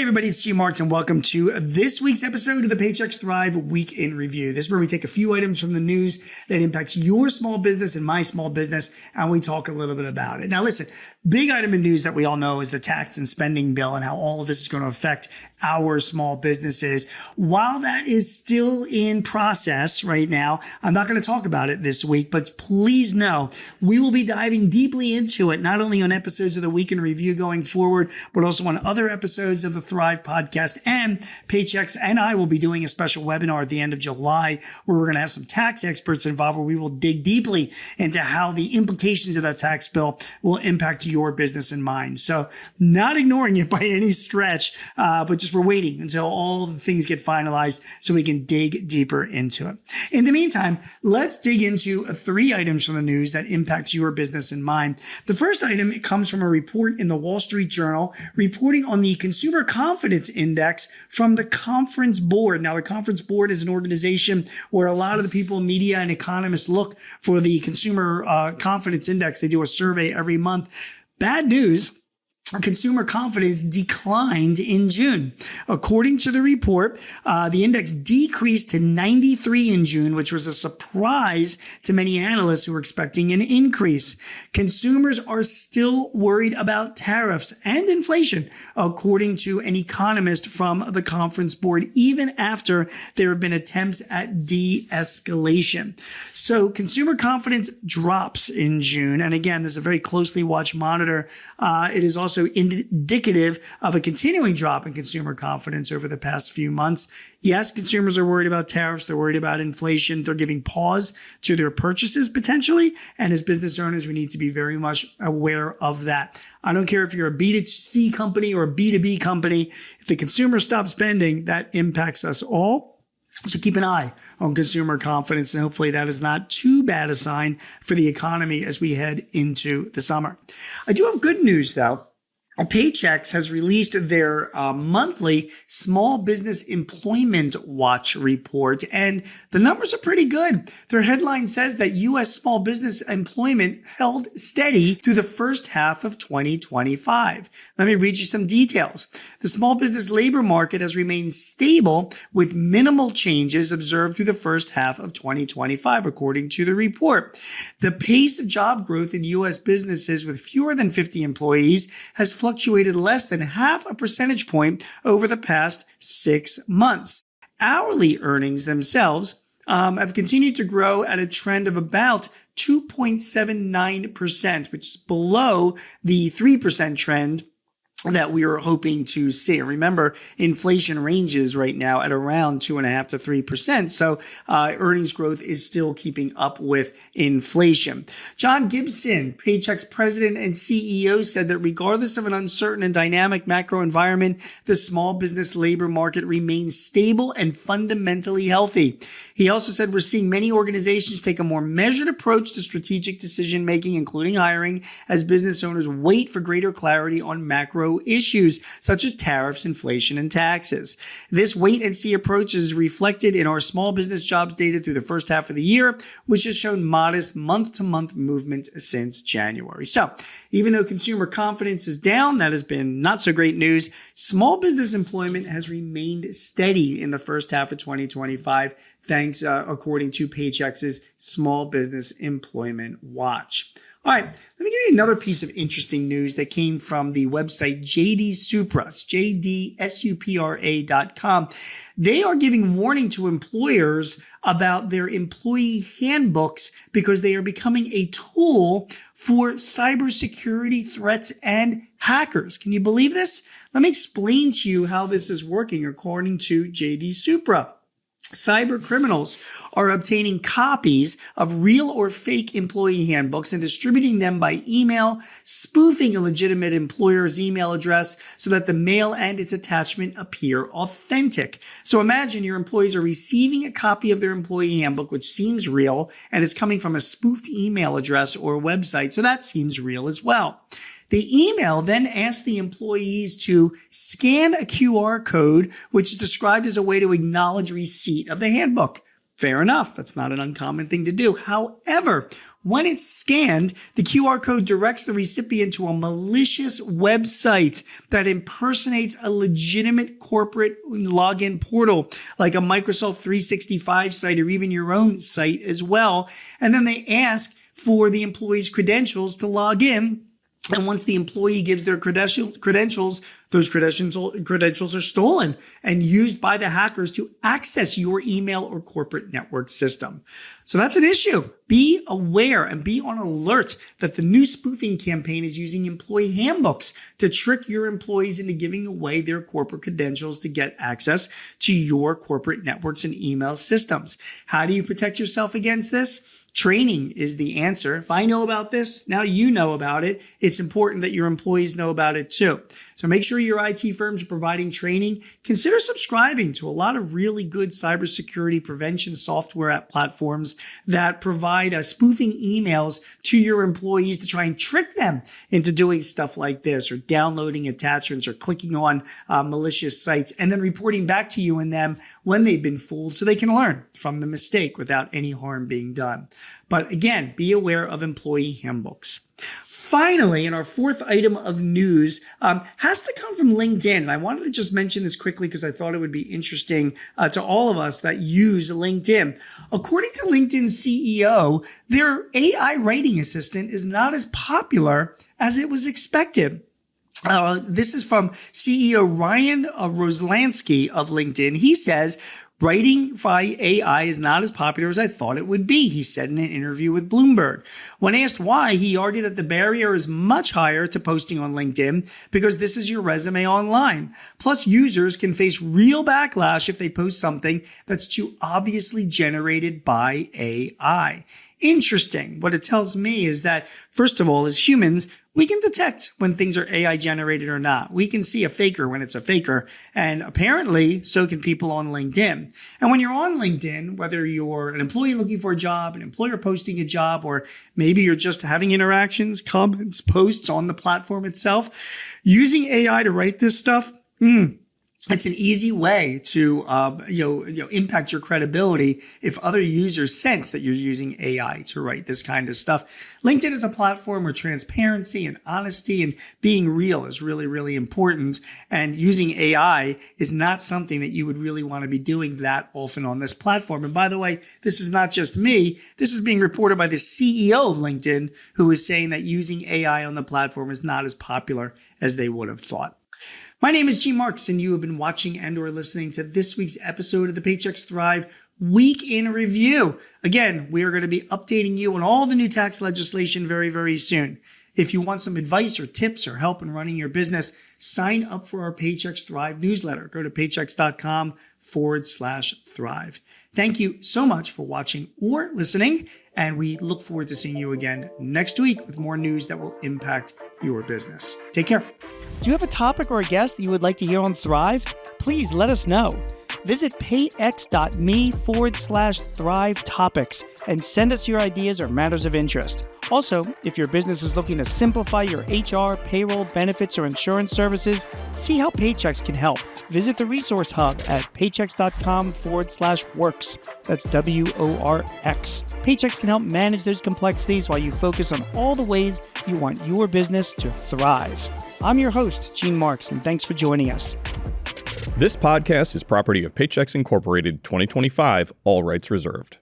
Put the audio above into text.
everybody, it's G Marks and welcome to this week's episode of the Paychex Thrive Week in Review. This is where we take a few items from the news that impacts your small business and my small business, and we talk a little bit about it. Now listen, big item in news that we all know is the tax and spending bill and how all of this is going to affect our small businesses. While that is still in process right now, I'm not going to talk about it this week, but please know we will be diving deeply into it, not only on episodes of the Week in Review going forward, but also on other episodes of the Thrive podcast. And Paychex and I will be doing a special webinar at the end of July where we're going to have some tax experts involved, where we will dig deeply into how the implications of that tax bill will impact your business and mine. So not ignoring it by any stretch, but just we're waiting until all the things get finalized so we can dig deeper into it. In the meantime, let's dig into three items from the news that impacts your business and mine. The first item, it comes from a report in the Wall Street Journal reporting on the Consumer Confidence Index from the Conference Board. Now, the Conference Board is an organization where a lot of the people, media and economists look for the Consumer Confidence Index. They do a survey every month. Bad news. Consumer confidence declined in June. According to the report, the index decreased to 93 in June, which was a surprise to many analysts who were expecting an increase. Consumers are still worried about tariffs and inflation, according to an economist from the Conference Board, even after there have been attempts at de-escalation. So consumer confidence drops in June. And again, this is a very closely watched monitor. It is also indicative of a continuing drop in consumer confidence over the past few months. Yes, consumers are worried about tariffs. They're worried about inflation. They're giving pause to their purchases potentially. And as business owners, we need to be very much aware of that. I don't care if you're a B2C company or a B2B company. If the consumer stops spending, that impacts us all. So keep an eye on consumer confidence, and hopefully that is not too bad a sign for the economy as we head into the summer. I do have good news, though. Paychex has released their monthly Small Business Employment Watch report, and the numbers are pretty good. Their headline says that U.S. small business employment held steady through the first half of 2025. Let me read you some details. The small business labor market has remained stable with minimal changes observed through the first half of 2025, according to the report. The pace of job growth in U.S. businesses with fewer than 50 employees has fluctuated less than half a percentage point over the past 6 months. Hourly earnings themselves have continued to grow at a trend of about 2.79%, which is below the 3% trend that we were hoping to see. Remember, inflation ranges right now at around 2.5% to 3%. So earnings growth is still keeping up with inflation. John Gibson, Paychex president and CEO, said that regardless of an uncertain and dynamic macro environment, the small business labor market remains stable and fundamentally healthy. He also said we're seeing many organizations take a more measured approach to strategic decision making, including hiring, as business owners wait for greater clarity on macro issues such as tariffs, inflation, and taxes. This wait and see approach is reflected in our small business jobs data through the first half of the year, which has shown modest month-to-month movement since January. So even though consumer confidence is down, that has been not so great news. Small business employment has remained steady in the first half of 2025, thanks according to Paychex's Small Business Employment Watch. All right, let me give you another piece of interesting news that came from the website JD Supra. It's jdsupra.com. They are giving warning to employers about their employee handbooks because they are becoming a tool for cybersecurity threats and hackers. Can you believe this? Let me explain to you how this is working according to JD Supra. Cyber criminals are obtaining copies of real or fake employee handbooks and distributing them by email, spoofing a legitimate employer's email address so that the mail and its attachment appear authentic. So imagine your employees are receiving a copy of their employee handbook, which seems real, and is coming from a spoofed email address or website. So that seems real as well. The email then asks the employees to scan a QR code, which is described as a way to acknowledge receipt of the handbook. Fair enough. That's not an uncommon thing to do. However, When it's scanned, the QR code directs the recipient to a malicious website that impersonates a legitimate corporate login portal, like a Microsoft 365 site or even your own site as well. And then they ask for the employee's credentials to log in. And once the employee gives their credentials, those credentials are stolen and used by the hackers to access your email or corporate network system. So that's an issue. Be aware and be on alert that the new spoofing campaign is using employee handbooks to trick your employees into giving away their corporate credentials to get access to your corporate networks and email systems. How do you protect yourself against this? Training is the answer. If I know about this, now you know about it. It's important that your employees know about it too. So make sure your IT firms are providing training. Consider subscribing to a lot of really good cybersecurity prevention software platforms that provide spoofing emails to your employees to try and trick them into doing stuff like this, or downloading attachments or clicking on malicious sites and then reporting back to you and them when they've been fooled so they can learn from the mistake without any harm being done. But again, be aware of employee handbooks. Finally, in our fourth item of news, has to come from LinkedIn. And I wanted to just mention this quickly because I thought it would be interesting to all of us that use LinkedIn. According to LinkedIn's CEO, their AI writing assistant is not as popular as it was expected. This is from CEO Ryan Roslansky of LinkedIn. He says, writing by AI is not as popular as I thought it would be, he said in an interview with Bloomberg. When asked why, he argued that the barrier is much higher to posting on LinkedIn because this is your resume online. Plus, users can face real backlash if they post something that's too obviously generated by AI. Interesting. What it tells me is that, first of all, as humans, we can detect when things are AI generated or not. We can see a faker when it's a faker. And apparently, so can people on LinkedIn. And when you're on LinkedIn, whether you're an employee looking for a job, an employer posting a job, or maybe you're just having interactions, comments, posts on the platform itself, using AI to write this stuff, it's an easy way to, impact your credibility if other users sense that you're using AI to write this kind of stuff. LinkedIn is a platform where transparency and honesty and being real is really, really important. And using AI is not something that you would really want to be doing that often on this platform. And by the way, this is not just me. This is being reported by the CEO of LinkedIn, who is saying that using AI on the platform is not as popular as they would have thought. My name is Gene Marks, and you have been watching and or listening to this week's episode of the Paychex Thrive Week in Review. Again, we are going to be updating you on all the new tax legislation very, very soon. If you want some advice or tips or help in running your business, sign up for our Paychex Thrive newsletter. Go to paychex.com/thrive. Thank you so much for watching or listening, and we look forward to seeing you again next week with more news that will impact your business. Take care. Do you have a topic or a guest that you would like to hear on Thrive? Please let us know. Visit payx.me/Thrive Topics and send us your ideas or matters of interest. Also, if your business is looking to simplify your HR, payroll, benefits, or insurance services, see how Paychex can help. Visit the Resource Hub at paychex.com/works. That's WORX. Paychex can help manage those complexities while you focus on all the ways you want your business to thrive. I'm your host, Gene Marks, and thanks for joining us. This podcast is property of Paychex Incorporated 2025, all rights reserved.